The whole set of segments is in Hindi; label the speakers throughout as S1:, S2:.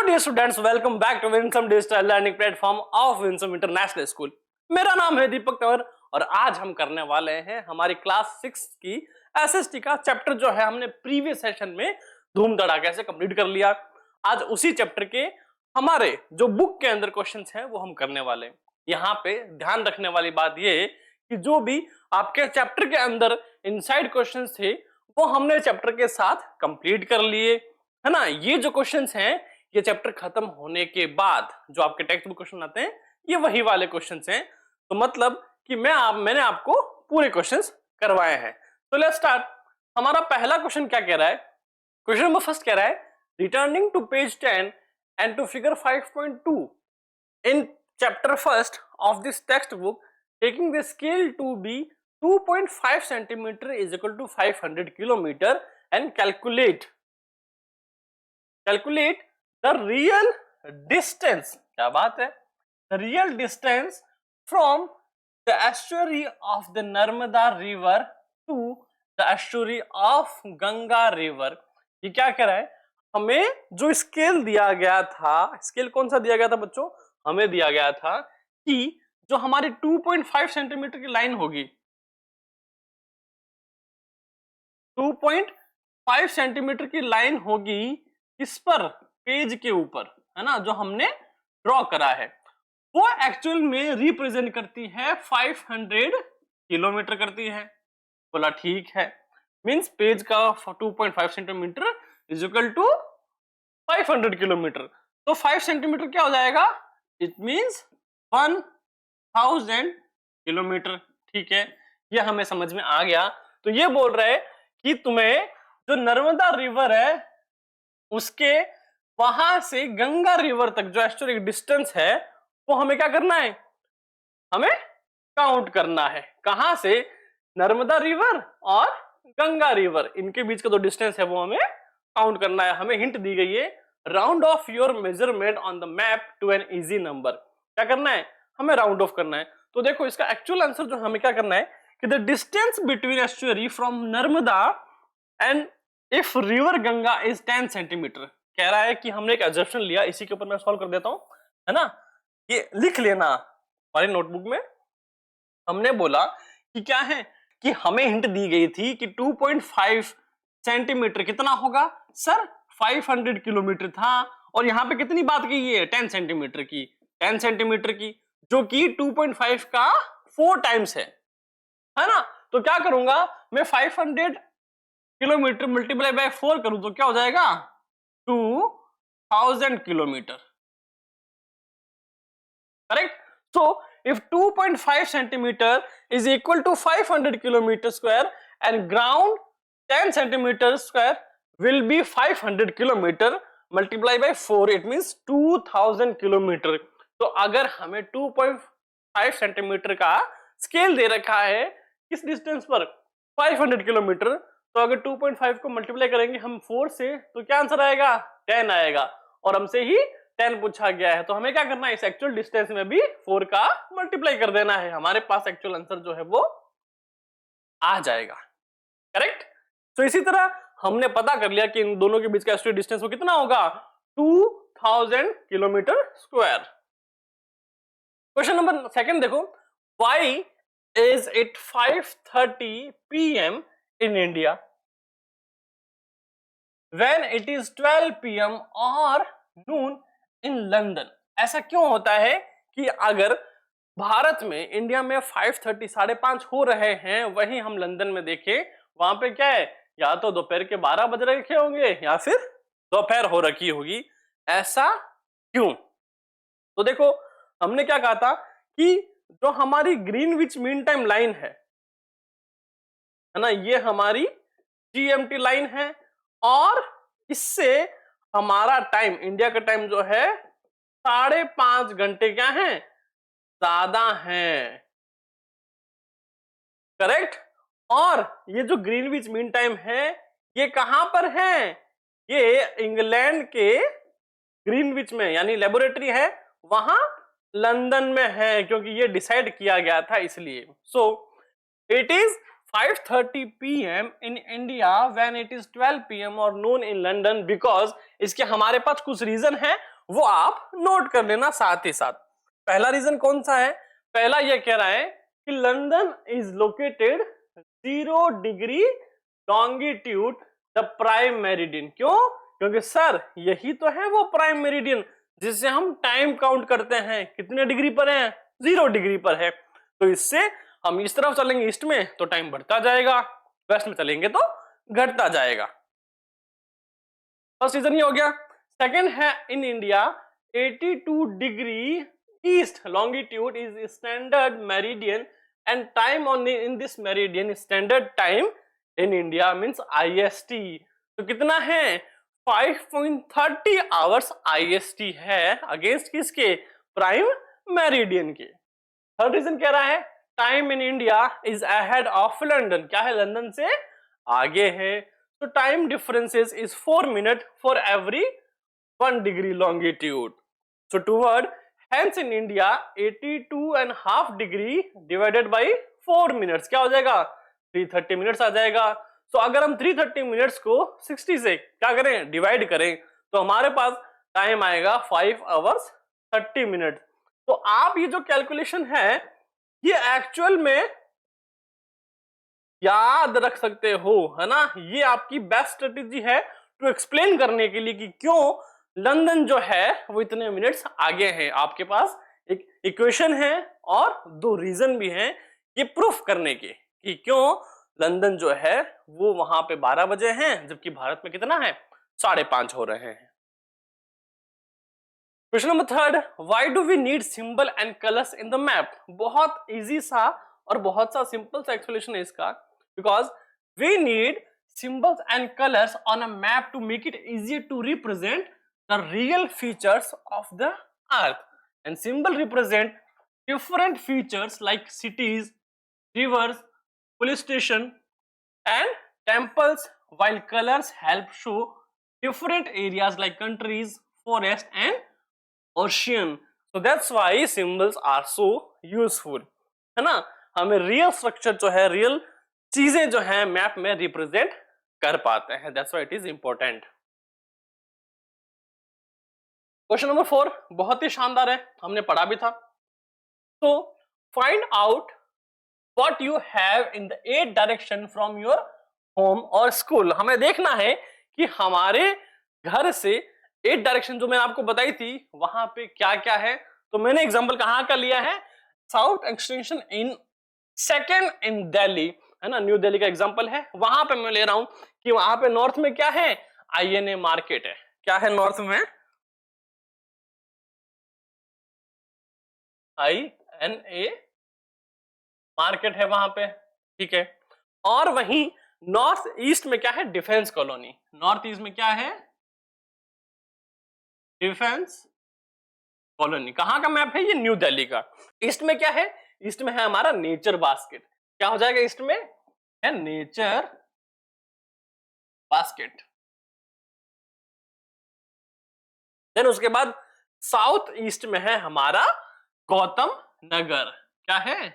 S1: Dear students, welcome back to Winsome digital learning platform of Winsome international school. मेरा नाम है दीपक तंवर और आज हम करने वाले हैं हमारी क्लास 6 की एसएसटी का चैप्टर जो है हमने प्रीवियस सेशन में धूम धड़ाके से कंप्लीट कर लिया। आज उसी चैप्टर के हमारे जो बुक के अंदर क्वेश्चंस हैं वो हम करने वाले हैं। यहाँ पे ध्यान रखने वाली बात ये है कि जो भी आपके चैप्टर के अंदर इनसाइड क्वेश्चंस थे वो हमने चैप्टर के साथ कंप्लीट कर लिए, है ना। ये जो क्वेश्चंस हैं ये चैप्टर खत्म होने के बाद जो आपके टेक्स्ट बुक क्वेश्चन आते हैं ये वही वाले क्वेश्चंस हैं। तो मतलब कि मैंने आपको पूरे क्वेश्चंस करवाए हैं। तो लेट्स स्टार्ट। हमारा पहला क्वेश्चन क्या कह रहा है? क्वेश्चन नंबर फर्स्ट कह रहा है returning to page 10 and to figure 5.2 in chapter first of this text book taking the scale to be 2.5 centimetre is equal to 500 kilometre and calculate the real distance, क्या बात है, the real distance from the estuary of the Narmada river to the estuary of Ganga river। ये क्या कह रहा है? हमें जो स्केल दिया गया था, स्केल कौन सा दिया गया था बच्चों? हमें दिया गया था कि जो हमारी 2.5 सेंटीमीटर की लाइन होगी, 2.5 सेंटीमीटर की लाइन होगी इस पर, पेज के ऊपर, है ना, जो हमने ड्रॉ करा है, वो एक्चुअल में रिप्रेजेंट करती है 500 किलोमीटर करती है। बोला ठीक है, मींस पेज का 2.5 centimetre is equal to 500 kilometre. तो 5 सेंटीमीटर क्या हो जाएगा? It means 1000 kilometre. ठीक है, ये हमें समझ में आ गया। तो ये बोल रहा है कि तुम्हें जो नर्मदा रिवर है उसके वहां से गंगा रिवर तक जो एस्टोरिक डिस्टेंस है वो हमें क्या करना है? हमें काउंट करना है। कहां से? नर्मदा रिवर और गंगा रिवर, इनके बीच का जो डिस्टेंस है वो हमें काउंट करना है। हमें हिंट दी गई है round off your measurement on the map to an easy number. क्या करना है? हमें राउंड ऑफ करना है। तो देखो इसका एक्चुअल आंसर जो हमें क्या करना है कि the distance between estuary from Narmada and if river Ganga is 10 centimetre. कह रहा है कि हमने एक एजम्पशन लिया, इसी के ऊपर मैं सॉल्व कर देता हूं, है ना। ये लिख लेना हमारी नोटबुक में। हमने बोला कि क्या है कि हमें हिंट दी गई थी कि 2.5 सेंटीमीटर कितना होगा सर? 500 किलोमीटर था। और यहां पे कितनी बात की है? 10 सेंटीमीटर की, 10 सेंटीमीटर की, जो कि 2.5 का 4 टाइम्स है ना। तो क्या करूंगा मैं? 500 किलोमीटर मल्टीप्लाई बाय 4 करूं तो क्या हो जाएगा? 2000 kilometre. Correct. So if 2.5 centimetre is equal to 500 kilometre square and ground 10 centimetre square will be 500 kilometre multiply by 4, it means 2000 kilometre. तो अगर हमें 2.5 सेंटीमीटर का स्केल दे रखा है किस डिस्टेंस पर? 500 किलोमीटर, तो अगर 2.5 को मल्टीप्लाई करेंगे हम 4 से तो क्या आंसर आएगा? 10 आएगा। और हमसे ही 10 पूछा गया है तो हमें क्या करना है? इस एक्चुअल डिस्टेंस में भी 4 का मल्टीप्लाई कर देना है। हमारे पास एक्चुअल आंसर जो है वो आ जाएगा। करेक्ट। तो इसी तरह हमने पता कर लिया कि इन दोनों के बीच का एक्चुअल डिस्टेंस वो कितना होगा? 2000 kilometre square. Question number second देखो, why is it 5:30 PM in India when it is 12 PM or noon in London? ऐसा क्यों होता है कि अगर भारत में, इंडिया में 5:30 5:30 हो रहे हैं, वहीं हम लंदन में देखें वहां पे क्या है? या तो दोपहर के 12 बज रखे होंगे या फिर दोपहर हो रखी होगी। ऐसा क्यों? तो देखो हमने क्या कहा था कि जो हमारी ग्रीनविच मीन टाइम लाइन है ना, ये हमारी GMT लाइन है और इससे हमारा टाइम, इंडिया का टाइम जो है 5.5 घंटे क्या है? ज्यादा है। करेक्ट। और ये जो ग्रीनविच मीन टाइम है ये कहां पर है? ये इंग्लैंड के ग्रीनविच में, यानी लेबोरेटरी है वहां लंदन में है, क्योंकि ये डिसाइड किया गया था इसलिए। So it is 5:30 PM in India when it is 12 PM और noon in London because इसके हमारे पास कुछ रीजन है वो आप नोट कर लेना साथ ही साथ। पहला रीजन कौन सा है? पहला ये कह रहा है कि London is located 0 degree longitude the prime meridian. क्यों? क्योंकि सर यही तो है वो प्राइम मेरिडियन जिससे हम टाइम काउंट करते हैं। कितने डिग्री पर है? 0 डिग्री पर है। तो इससे हम इस तरफ चलेंगे ईस्ट में तो टाइम बढ़ता जाएगा, वेस्ट में चलेंगे तो घटता जाएगा। फर्स्ट रीजन ये हो गया। सेकंड है in India 82 degree east longitude is standard meridian and time on in this meridian standard time in India means IST। तो कितना है? 5.30 आवर्स IST है अगेंस्ट किसके? प्राइम मेरिडियन के। थर्ड रीजन कह रहा है time in India is ahead of London. क्या है? लंदन से आगे है। तो time differences is 4 minute for every 1 degree longitude. So toward hence in India 82.5 degree divided by 4 minutes क्या हो जाएगा? 330 मिनट्स आ जाएगा। तो अगर हम 330 मिनट्स को 60 से क्या करें? डिवाइड करें तो हमारे पास टाइम आएगा 5 आवर्स 30 मिनट। तो आप ये जो कैलकुलेशन है ये एक्चुअल में याद रख सकते हो, है ना? ये आपकी बेस्ट स्ट्रेटेजी है टू एक्सप्लेन करने के लिए कि क्यों लंदन जो है वो इतने मिनट्स आगे है। आपके पास एक इक्वेशन है और 2 रीजन भी हैं ये प्रूफ करने के कि क्यों लंदन जो है वो वहां पे 12 बजे हैं जबकि भारत में कितना है? 5:30 हो रहे हैं। Question number third, why do we need symbol and colours in the map? बहुत इजी सा और बहुत सा सिंपल सा एक्सप्लेनेशन है इसका। Because we need symbols and colors on a map to make it easier to represent the real features of the earth. And symbol represent different features like cities, rivers, police station and temples, while colors help show different areas like countries, forest and ocean. So that's why symbols are so useful, है ना? हमें रियल स्ट्रक्चर जो है, रियल चीजें जो है मैप में रिप्रेजेंट कर पाते हैं। That's why it is important. Question number 4 बहुत ही शानदार है, हमने पढ़ा भी था। तो find out what you have in the 8 direction from your home और स्कूल। हमें देखना है कि हमारे घर से 8 डायरेक्शन जो मैंने आपको बताई थी वहां पे क्या क्या है। तो मैंने एग्जांपल कहां का लिया है? South extension in second in Delhi, है ना? न्यू दिल्ली का एग्जांपल है। वहां पे मैं ले रहा हूं कि वहां पे नॉर्थ में क्या है? INA मार्केट है। क्या है नॉर्थ में? INA मार्केट है वहां पे, ठीक है। और वहीं नॉर्थ ईस्ट में क्या है? Defence colony. नॉर्थ ईस्ट में क्या है? Defence colony. कहां का मैप है? ये न्यू दिल्ली का। ईस्ट में क्या है? ईस्ट में है हमारा नेचर बास्केट। क्या हो जाएगा ईस्ट में? है नेचर बास्केट। देन उसके बाद साउथ ईस्ट में है हमारा गौतम नगर। क्या है?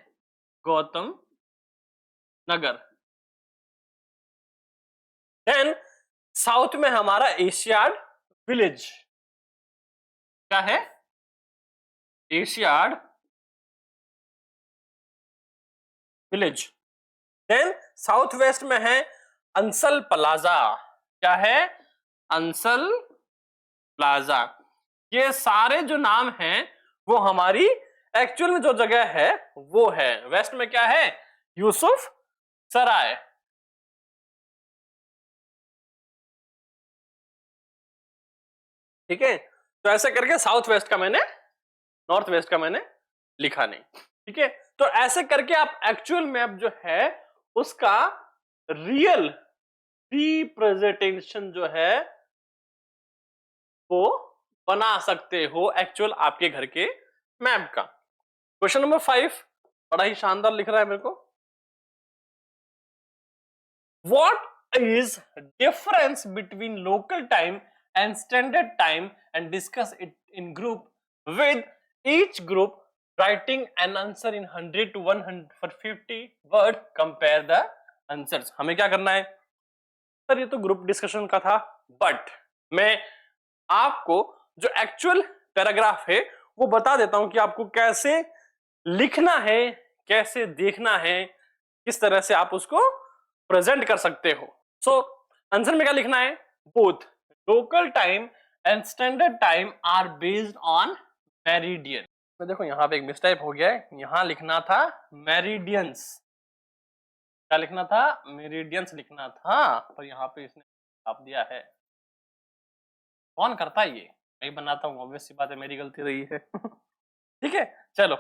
S1: गौतम नगर। देन साउथ में हमारा एशियाड विलेज। क्या है? Asiad village. Then south west में है अंसल प्लाजा। क्या है? अंसल प्लाजा। ये सारे जो नाम हैं वो हमारी एक्चुअल में जो जगह है वो है वेस्ट में। क्या है? यूसुफ सराय। ठीक है, तो ऐसे करके साउथ वेस्ट का मैंने, नॉर्थ वेस्ट का मैंने लिखा नहीं। ठीक है, तो ऐसे करके आप एक्चुअल मैप जो है उसका रियल रिप्रेजेंटेशन जो है वो बना सकते हो एक्चुअल आपके घर के मैप का। क्वेश्चन नंबर 5 बड़ा ही शानदार लिख रहा है मेरे को। What is difference between local time and standard time and discuss it in group with each group writing an answer in 100 to 150 word. Compare the answers. हमें क्या करना है सर? ये तो ग्रुप डिस्कशन का था, बट मैं आपको जो एक्चुअल पैराग्राफ है वो बता देता हूं कि आपको कैसे लिखना है, कैसे देखना है, किस तरह से आप उसको प्रेजेंट कर सकते हो। सो आंसर में क्या लिखना है? Both local time and standard time are based on meridian. तो देखो यहाँ पे एक मिस्टेक हो गया है, यहाँ लिखना था मेरिडियंस। क्या लिखना था? मेरिडियंस लिखना था, पर यहाँ पे इसने छाप दिया है। कौन करता है ये? मैं बनाता हूँ, ऑब्वियस सी बात है, मेरी गलती रही है। ठीक है, चलो।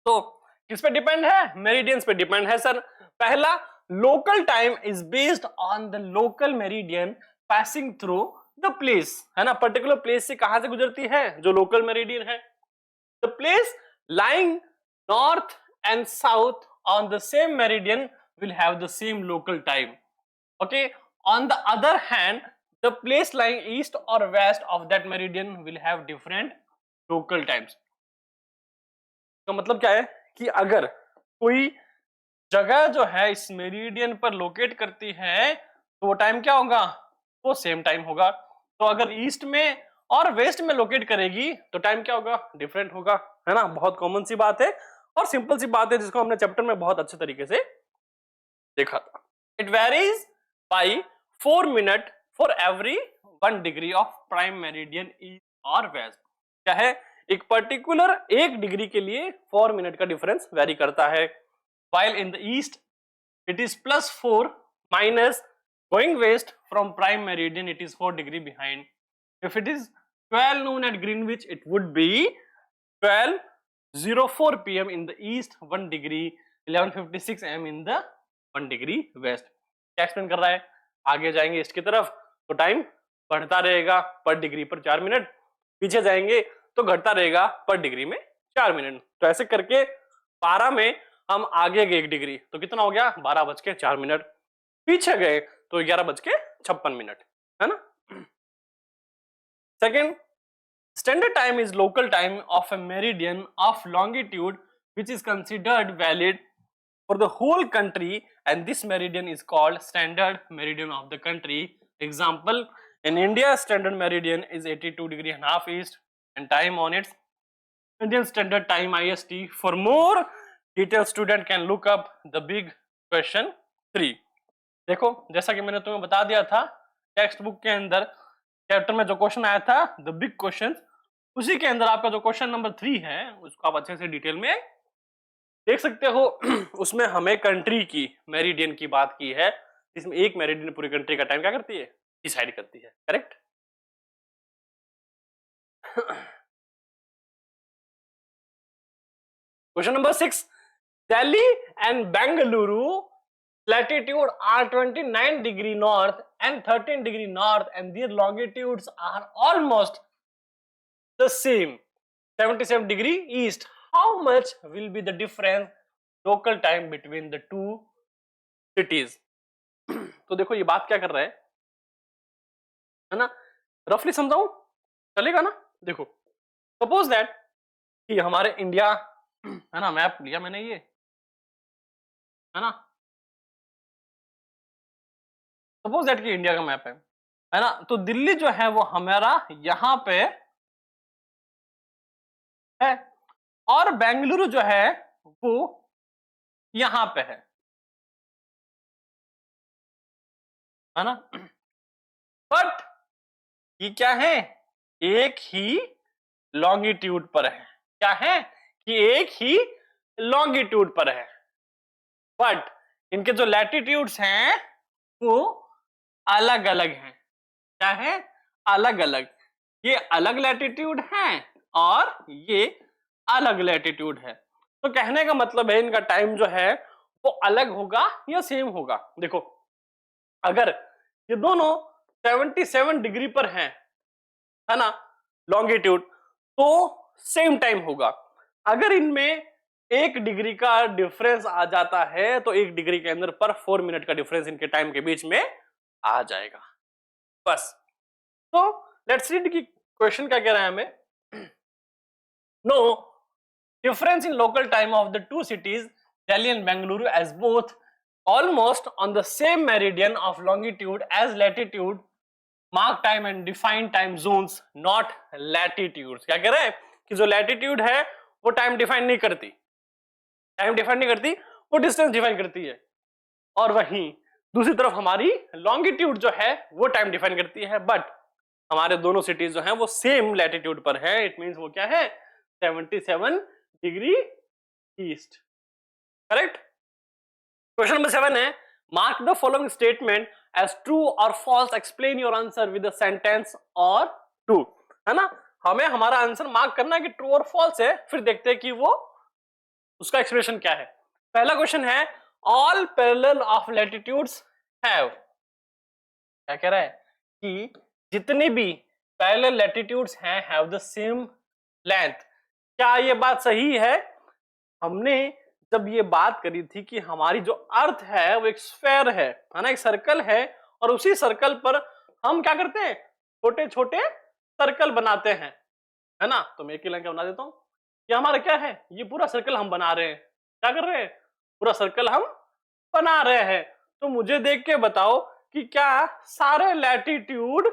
S1: तो किस पे डिपेंड है? मेरिडियंस पे डिपेंड है सर। पहला, local time is based on the local meridian passing through the place, है ना, पर्टिकुलर प्लेस से कहां से गुजरती है? जो लोकल मेरिडियन है। The place lying north and south on the same meridian will have the same local time. Okay, on the other hand the place lying east or west of that meridian will have different local times। तो मतलब क्या है कि अगर कोई जगह जो है इस मेरिडियन पर लोकेट करती है तो वो टाइम क्या होगा? वो सेम टाइम होगा। तो अगर ईस्ट में और वेस्ट में लोकेट करेगी तो टाइम क्या होगा? डिफरेंट होगा, है ना। बहुत कॉमन सी बात है और सिंपल सी बात है जिसको हमने चैप्टर में बहुत अच्छे तरीके से देखा था। It varies by 4 minute for every 1 degree of prime meridian east और वेस्ट। क्या है? एक पर्टिकुलर 1 डिग्री के लिए 4 मिनट का डिफरेंस वेरी करता है। while in the east it is +4 minus going west from prime meridian it is 4 degree behind. If it is 12 noon at Greenwich it would be 12:04 PM in the east 1 degree 11:56 AM in the 1 degree west। क्या एक्सप्लेन कर रहा है? आगे जाएंगे ईस्ट की तरफ तो टाइम बढ़ता रहेगा पर डिग्री पर 4 मिनट, पीछे जाएंगे तो घटता रहेगा पर डिग्री में 4 मिनट। तो ऐसे करके 12 में हम आगे गए 1 डिग्री तो कितना हो गया? 12:04, पीछे गए तो 11:56, है ना। Second, standard time is local time of A meridian of longitude which is considered valid for the whole country and this meridian is called standard meridian of the country. Example, in India standard meridian is 82.5 east and time on its Indian standard time IST. For more detailed student can look up the big question 3। देखो जैसा कि मैंने तुम्हें बता दिया था टेक्स्ट बुक के अंदर चैप्टर में जो क्वेश्चन आया था द बिग क्वेश्चन, उसी के अंदर आपका जो क्वेश्चन नंबर 3 है उसको आप अच्छे से डिटेल में देख सकते हो। उसमें हमें कंट्री की मेरिडियन की बात की है, इसमें एक मेरिडियन पूरी कंट्री का टाइम क्या करती है? डिसाइड करती है। Correct. Question number 6, Delhi and Bengaluru latitude are 29 degree north and 13 degree north and their longitudes are almost the same 77 degree east. How much will be the difference local time between the two cities? तो देखो ये बात क्या कर रहा है ना, रफली समझाऊं चलेगा ना। देखो सपोज दैट कि हमारे इंडिया है ना, मैप लिया मैंने ये, है ना, सपोज दैट कि इंडिया का मैप है ना, तो दिल्ली जो है वो हमारा यहां पे है और बेंगलुरु जो है वो यहां पे है ना। बट ये क्या है? एक ही लॉन्गिट्यूड पर है। क्या है कि एक ही लॉन्गिट्यूड पर है, बट इनके जो लैटिट्यूड्स हैं वो अलग अलग हैं। क्या है? अलग अलग। ये अलग लैटिट्यूड है और ये अलग लैटिट्यूड है। तो कहने का मतलब है इनका टाइम जो है वो अलग होगा या सेम होगा। देखो अगर ये दोनों 77 डिग्री पर हैं, है ना, लॉन्गिट्यूड, तो सेम टाइम होगा। अगर इनमें 1 डिग्री का डिफरेंस आ जाता है तो 1 डिग्री के अंदर पर 4 मिनट का डिफरेंस इनके टाइम के बीच में आ जाएगा, बस। तो लेट्स रीड की क्वेश्चन क्या कह रहा है हमें। No difference in local time of the two cities Delhi and Bengaluru as both almost on the same meridian of longitude as latitude mark time and defined time zones not latitudes. क्या कह रहे हैं कि जो लैटिट्यूड है वो टाइम डिफाइन नहीं करती, टाइम डिफाइन नहीं करती, वो डिस्टेंस डिफाइन करती है। और वहीं दूसरी तरफ हमारी लॉन्गिट्यूड जो है वो टाइम डिफाइन करती है, बट हमारे दोनों सिटीज जो हैं वो सेम लैटिट्यूड पर है। इट मींस वो क्या है, 77 degree east. Correct. Question number 7 है, mark the following statement as true और false, explain your answer with a sentence और ट्रू। है ना, हमें हमारा आंसर मार्क करना है कि ट्रू और फॉल्स है, फिर देखते हैं कि वो उसका एक्सप्रेशन क्या है। पहला क्वेश्चन है, all parallel of latitudes have. क्या कह रहा है कि जितने भी पैरेलल लैटिट्यूड्स हैं हैव द सेम लेंथ। क्या ये बात सही है? हमने जब ये बात करी थी कि हमारी जो अर्थ है वो एक स्फेयर है ना, एक सर्कल है, और उसी सर्कल पर हम क्या करते हैं, छोटे छोटे सर्कल बनाते हैं, है ना। तो मैं एक लाइन क्या बना देता हूं, ये हमारा क्या है, ये पूरा सर्कल हम बना रहे हैं। क्या कर रहे हैं, पूरा सर्कल हम बना रहे हैं। तो मुझे देख के बताओ कि क्या सारे लैटिट्यूड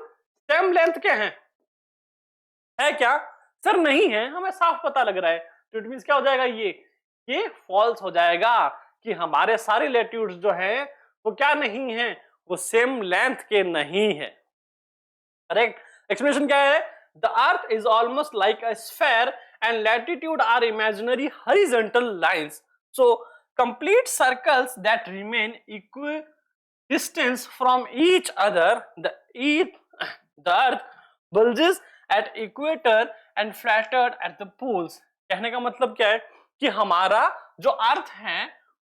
S1: सेम लेंथ के हैं? है क्या? सर नहीं है, हमें साफ पता लग रहा है। तो इट मींस क्या हो जाएगा, ये फॉल्स हो जाएगा कि हमारे सारे लैटिट्यूड्स जो हैं वो क्या नहीं है, वो सेम लेंथ के नहीं है। करेक्ट। एक्सप्लेनेशन क्या है, the earth is almost like a sphere and latitude are imaginary horizontal lines, so complete circles that remain equidistant from each other. The earth bulges at equator and flattened at the poles. कहने का मतलब क्या है कि हमारा जो अर्थ है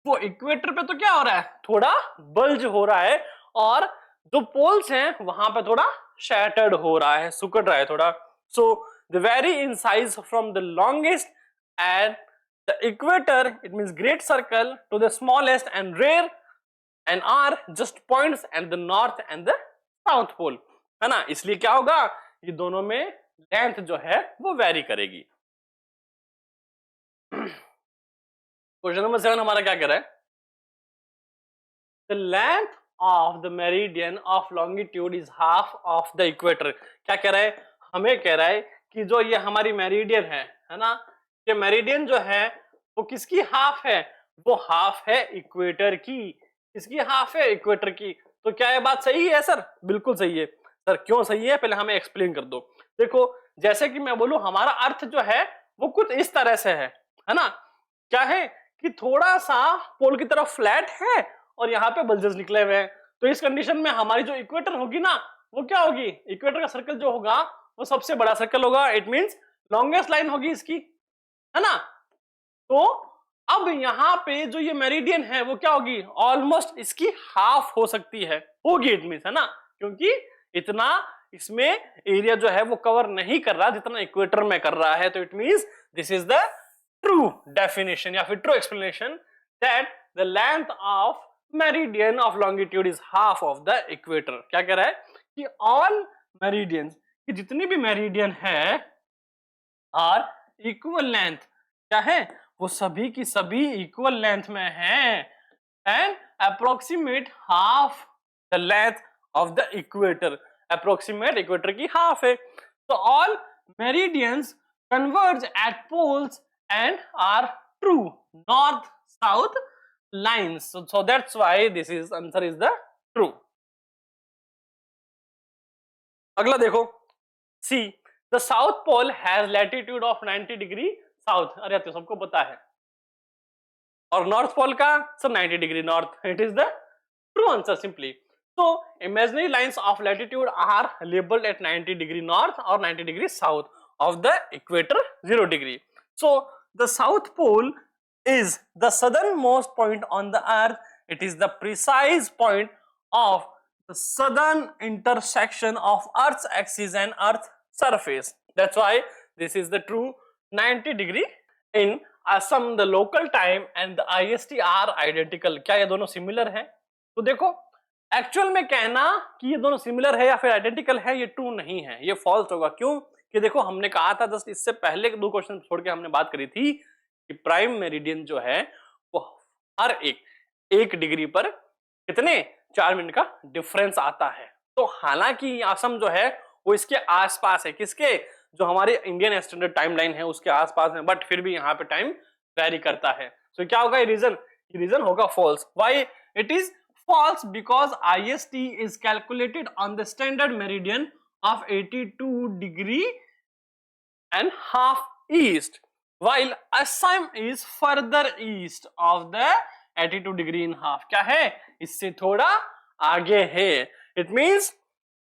S1: वो इक्वेटर पे तो क्या हो रहा है, थोड़ा बल्ज हो रहा है, और जो पोल्स हैं वहां पे थोड़ा शैटर्ड हो रहा है, सुकड़ रहा है थोड़ा। So the very in size from the longest and the equator, it means great circle, to the smallest and rare and are just points and the north and the south pole, है ना। इसलिए क्या होगा, ये दोनों में लेंथ जो है वो वेरी करेगी। क्वेश्चन नंबर 7 हमारा क्या कह रहा है, the length of the meridian of longitude is half of the equator। क्या कह रहा है, हमें कह रहा है कि जो ये हमारी मेरिडियन है ना, ये मेरिडियन जो है वो किसकी हाफ है, वो हाफ है इक्वेटर की। किसकी हाफ है, इक्वेटर की। तो क्या ये बात सही है सर? बिल्कुल सही है। सर क्यों सही है, पहले हमें एक्सप्लेन कर दो। देखो जैसे कि मैं बोलूं हमारा अर्थ जो है वो कुछ इस तरह से है ना। क्या है कि थोड़ा सा पोल की तरफ फ्लैट है और यहाँ पे बल्जेस निकले हुए हैं। तो इस कंडीशन में हमारी जो इक्वेटर होगी ना, वो क्या होगी, इक्वेटर का सर्कल जो होगा वो सबसे बड़ा सर्कल होगा। इट मींस लॉन्गेस्ट लाइन होगी इसकी, है ना। तो अब यहाँ पे जो ये मेरिडियन है वो क्या होगी, ऑलमोस्ट इसकी हाफ हो सकती है, होगी इट मींस, है ना, क्योंकि इतना इसमें एरिया जो है वो कवर नहीं कर रहा जितना इक्वेटर में कर रहा है। तो it means this is the true definition या फिर true explanation that the length of meridian of longitude is half of the equator. क्या कह रहा है कि ऑल मेरिडियंस, कि जितनी भी मेरिडियन है आर इक्वल लेंथ, क्या है, वो सभी की सभी इक्वल लेंथ में है and approximate half the length of the equator. Approximate equator की हाफ है। तो all meridians converge at poles and are true north south lines, so that's why this is answer is the true। अगला देखो, see the south pole has latitude of 90 degree south. अरे तो सबको पता है। और नॉर्थ पोल का सब 90 degree north. It is the true answer simply. So imaginary lines of latitude are labeled at 90 degree north or 90 degree south of the equator 0 degree. So the south pole is the southernmost point on the earth. It is the precise point of the southern intersection of earth's axis and earth surface. That's why this is the true 90 degree. In Assam the local time and the IST are identical. क्या ये दोनों सिमिलर हैं? तो देखो एक्चुअल में कहना कि ये दोनों सिमिलर है या फिर आइडेंटिकल है, ये ट्रू नहीं है, ये फॉल्स होगा। क्यों कि देखो हमने कहा था जस्ट इससे पहले के 2 क्वेश्चन छोड़ के हमने बात करी थी कि प्राइम मेरिडियन जो है वो हर एक डिग्री पर कितने 4 मिनट का डिफरेंस आता है। तो हालांकि असम जो है वो इसके आसपास है, किसके, जो हमारे इंडियन स्टैंडर्ड टाइम लाइन है उसके आसपास है, बट फिर भी यहाँ पे टाइम वेरी करता है। तो क्या होगा रीजन, रीजन होगा false. Why it is false? Because IST is calculated on the standard meridian of 82 degree and half east, while Assam is further east of the 82 degree and half. क्या है, इससे थोड़ा आगे है। It means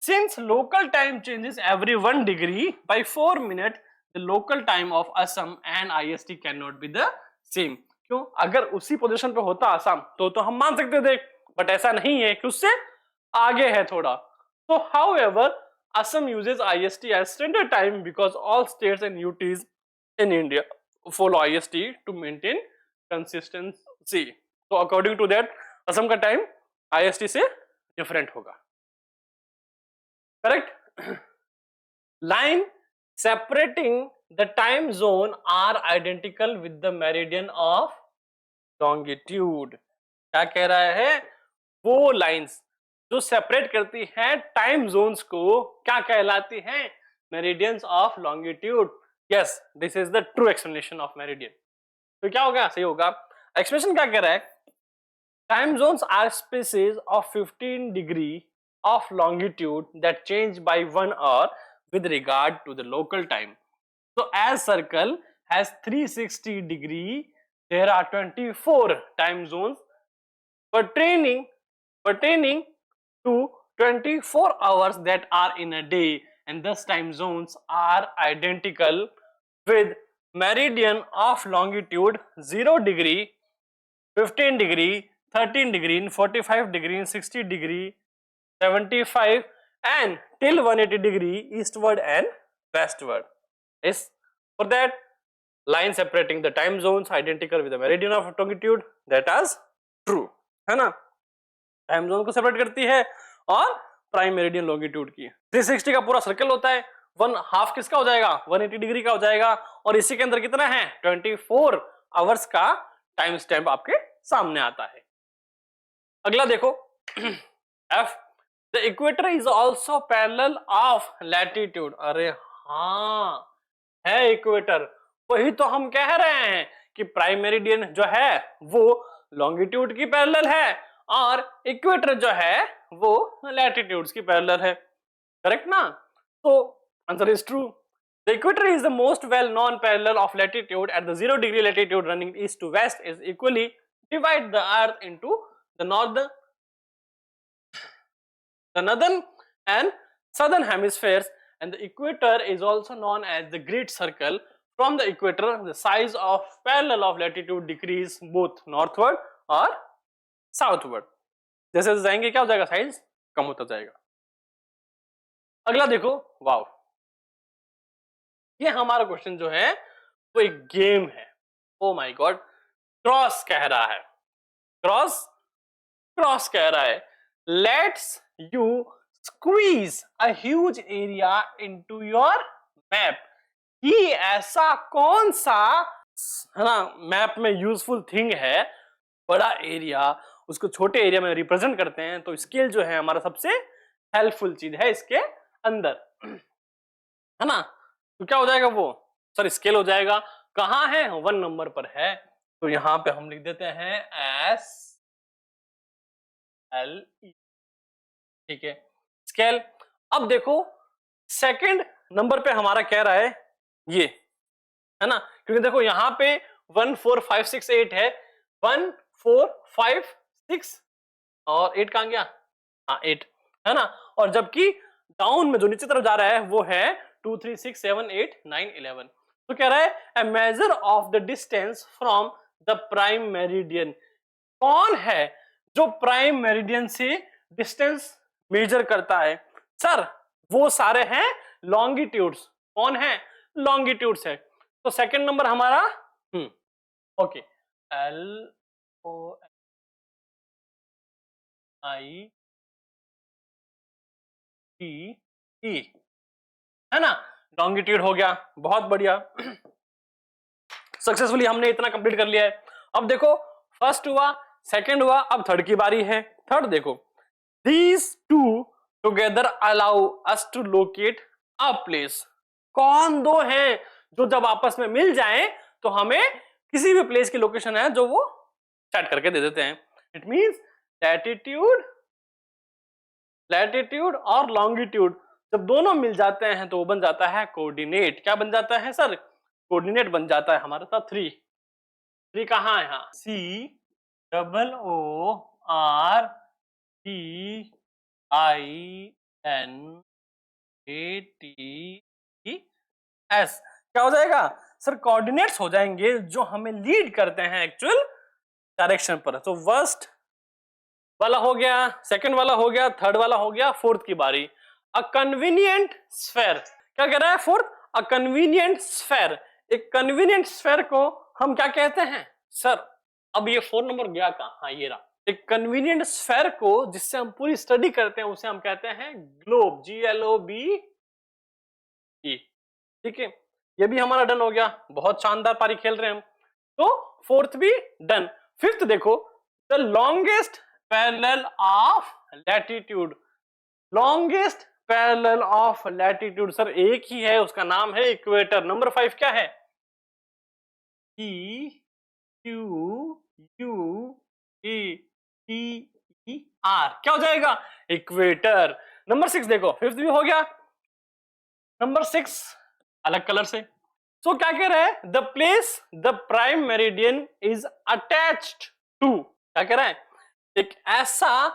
S1: since local time changes every 1 degree by 4 minutes, the local time of Assam and IST cannot be the same. क्यों? अगर उसी पोजीशन पे होता असम तो हम मान सकते थे, बट ऐसा नहीं है कि उससे आगे है थोड़ा। So however, Assam uses IST as standard time because all states and UTs in India follow IST to maintain consistency. So according to that, Assam का time IST से different होगा। Correct? Line separating the time zone are identical with the meridian of longitude. क्या कह रहा है, वो लाइंस जो सेपरेट करती है टाइम जोन्स को क्या कहलाती है, meridians of longitude. Yes, this is the true explanation of meridian. तो क्या होगा, सही होगा। एक्सप्लेनेशन क्या कह रहा है, time zones are spaces of 15 degree of longitude that change by 1 hour with regard to the local time. So as circle has 360 degree, there are 24 time zones pertaining to 24 hours that are in a day, and thus time zones are identical with meridian of longitude 0 degree, 15 degree, 13 degree, 45 degree, 60 degree, 75 and till 180 degree eastward and westward. Is for that line separating the time zones identical with the meridian of longitude, that is true, है ना। टाइम जोन को सेपरेट करती है और प्राइम मेरिडियन लॉन्गिट्यूड की। 360 का पूरा सर्कल होता है, 1/2 किसका हो जाएगा, 180 डिग्री का हो जाएगा, और इसी के अंदर कितना है, 24 आवर्स का टाइम स्टैम्प आपके सामने आता है। अगला देखो F, the equator is also parallel of latitude। अरे हाँ, है इक्वेटर, वही तो हम कह रहे हैं कि प्राइम मेरिडियन जो है वो लॉन्गिट्यूड की पैरेलल है और इक्वेटर जो है वो लैटिट्यूड्स की पैरेलल है। करेक्ट ना? तो answer is true. The equator is the most well-known parallel of latitude. At the 0 degree latitude, running east to west, is equally divide the Earth into the northern and southern hemispheres, and the equator is also known as the Great Circle. From the equator, the size of parallel of latitude decrease both northward और साउथवर्ड। जैसे जाएंगे क्या हो जाएगा, साइज कम होता जाएगा। अगला देखो, वाव, ये हमारा क्वेश्चन जो है वो एक गेम है। ओ माय गॉड, क्रॉस कह रहा है, क्रॉस कह रहा है, let's you squeeze a huge area into your map. ये ऐसा कौन सा, है ना, मैप में यूजफुल थिंग है, बड़ा एरिया उसको छोटे एरिया में रिप्रेजेंट करते हैं, तो स्केल जो है हमारा सबसे हेल्पफुल चीज है इसके अंदर, है ना। तो क्या हो जाएगा वो, सर स्केल हो जाएगा, कहां है, 1 नंबर पर है, तो यहां पे हम लिख देते हैं SLE, ठीक है, स्केल। अब देखो सेकंड नंबर पे हमारा कह रहा है ये, है ना, क्योंकि देखो यहां पे 1 4 5 6 8 है, 1 4 5 6 और 8 कहां गया, हाँ 8, है ना, और जबकि डाउन में जो नीचे तरफ जा रहा है वो है 2 3 6 7 8 9 11। तो कह रहा है a measure of the distance from the prime meridian। कौन है जो प्राइम मेरिडियन से डिस्टेंस मेजर करता है, सर वो सारे हैं लॉन्गिट्यूड्स। कौन है, लॉन्गिट्यूड्स है। तो सेकंड नंबर हमारा ओके, LONGITE, है ना, लॉन्गिट्यूड हो गया, बहुत बढ़िया, सक्सेसफुली हमने इतना कंप्लीट कर लिया है। अब देखो फर्स्ट हुआ, सेकंड हुआ, अब थर्ड की बारी है। थर्ड देखो, these two together allow us to locate a place. कौन दो हैं जो जब आपस में मिल जाएं तो हमें किसी भी प्लेस की लोकेशन है जो वो सेट करके दे देते हैं। इट मींस लैटिट्यूड और लॉन्गिट्यूड जब दोनों मिल जाते हैं तो वो बन जाता है कोऑर्डिनेट। क्या बन जाता है सर? कोऑर्डिनेट बन जाता है हमारे साथ। थ्री कहाँ है? यहाँ COORDINATES। क्या हो जाएगा सर? कोऑर्डिनेट्स हो जाएंगे जो हमें लीड करते हैं एक्चुअल डायरेक्शन पर। तो फर्स्ट वाला हो गया, सेकंड वाला हो गया, थर्ड वाला हो गया, फोर्थ की बारी। A convenient sphere. क्या कह रहा है फोर्थ? A convenient sphere. एक कन्वीनियंट स्फेयर को हम क्या कहते हैं सर? अब ये 4 नंबर गया कहां? हाँ ये रहा। एक कन्वीनियंट स्फेयर को जिससे हम पूरी स्टडी करते हैं उसे हम कहते हैं ग्लोब। GLOBE। ठीक है, ये भी हमारा डन हो गया। बहुत शानदार पारी खेल रहे हैं हम। तो फोर्थ भी डन। फिफ्थ देखो, the longest parallel of latitude. Longest parallel of latitude sir एक ही है, उसका नाम है इक्वेटर। नंबर 5 क्या है? EQUEER। क्या हो जाएगा? इक्वेटर। नंबर 6 देखो, फिफ्थ भी हो गया। नंबर 6 अलग कलर से। सो क्या कह रहा है? The place the prime meridian is attached to. क्या कह रहा है? एक ऐसा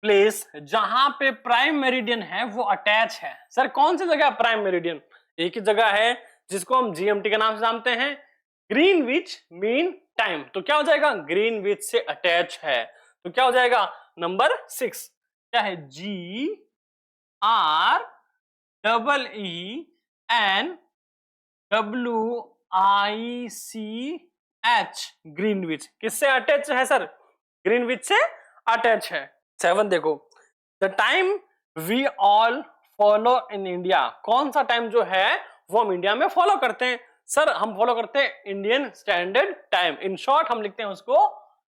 S1: प्लेस जहां पे प्राइम मेरिडियन है वो अटैच है। सर कौन सी जगह प्राइम मेरिडियन? एक ही जगह है जिसको हम GMT के नाम से जानते हैं, ग्रीनविच मीन टाइम। तो क्या हो जाएगा? ग्रीनविच से अटैच है। तो क्या हो जाएगा? नंबर 6 क्या है? GREENWICH। ग्रीनविच किससे अटैच है सर? ग्रीनविच से अटैच है। 7 देखो, the time we all follow in India. कौन सा टाइम जो है वो हम इंडिया में फॉलो करते हैं? सर हम फॉलो करते हैं Indian standard time. In short हम लिखते हैं उसको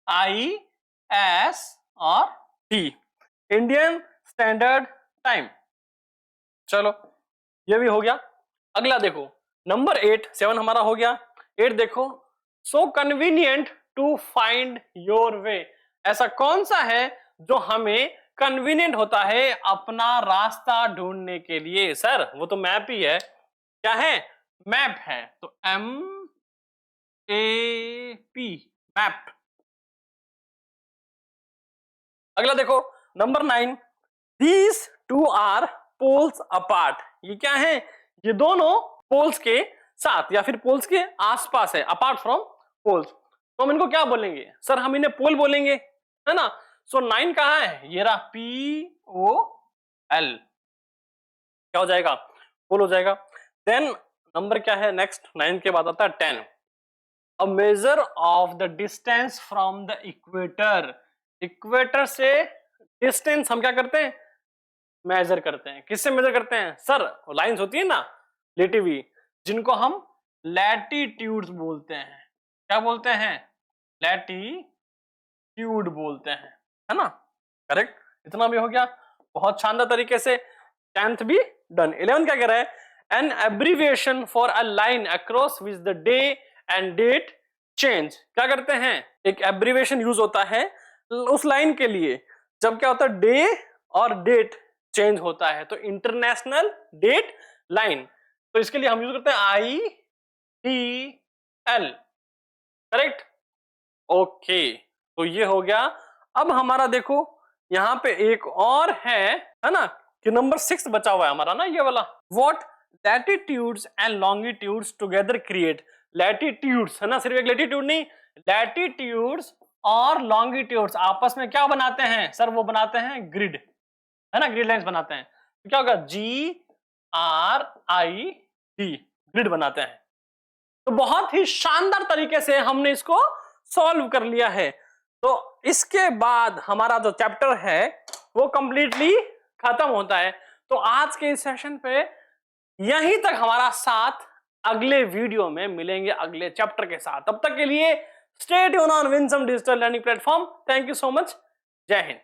S1: IST, इंडियन स्टैंडर्ड टाइम। चलो ये भी हो गया। अगला देखो नंबर 8। 7 हमारा हो गया। 8 देखो, so convenient to find your way. ऐसा कौन सा है जो हमें कन्वीनियंट होता है अपना रास्ता ढूंढने के लिए? सर वो तो मैप ही है। क्या है? मैप है। तो MAP, मैप। अगला देखो नंबर 9, these two are poles apart. ये क्या है? ये दोनों पोल्स के साथ या फिर पोल्स के आसपास है, अपार्ट फ्रॉम पोल्स। तो हम इनको क्या बोलेंगे सर? हम इन्हें पोल बोलेंगे, है ना। सो 9 कहां है? ये रहा POL। क्या हो जाएगा? पोल हो जाएगा। देन नंबर क्या है नेक्स्ट? 9 के बाद आता है 10, a measure of the distance from the equator. Equator से डिस्टेंस हम क्या करते हैं? मेजर करते हैं। किससे मेजर करते हैं सर? लाइंस होती है ना लेटी हुई, जिनको हम लैटिट्यूड्स बोलते हैं। क्या बोलते हैं? लैटिट्यूड बोलते हैं, है ना। करेक्ट। इतना भी हो गया बहुत शानदार तरीके से। 10th भी डन। 11 क्या कह रहा है? An abbreviation for a line across which the day and date change. क्या करते हैं? एक एब्रीविएशन यूज होता है उस लाइन के लिए जब क्या होता है? डे और डेट चेंज होता है। तो इंटरनेशनल डेट लाइन, तो इसके लिए हम यूज करते हैं ITL। करेक्ट। ओके, तो ये हो गया। अब हमारा देखो यहां पे एक और है ना, कि नंबर 6 बचा हुआ है हमारा ना, ये वाला। What latitudes and longitudes together create. Latitudes है ना, सिर्फ एक लैटिट्यूड नहीं, लैटिट्यूड्स और लॉन्गिट्यूड्स आपस में क्या बनाते हैं सर? वो बनाते हैं ग्रिड, है ना, ग्रिड लाइंस बनाते हैं। तो क्या होगा? GRID, ग्रिड बनाते हैं। तो बहुत ही शानदार तरीके से हमने इसको सॉल्व कर लिया है। तो इसके बाद हमारा जो चैप्टर है वो कंप्लीटली खत्म होता है। तो आज के इस सेशन पे यहीं तक हमारा साथ, अगले वीडियो में मिलेंगे अगले चैप्टर के साथ। तब तक के लिए stay tune on Winsome digital learning platform. Thank you so much. जय हिंद।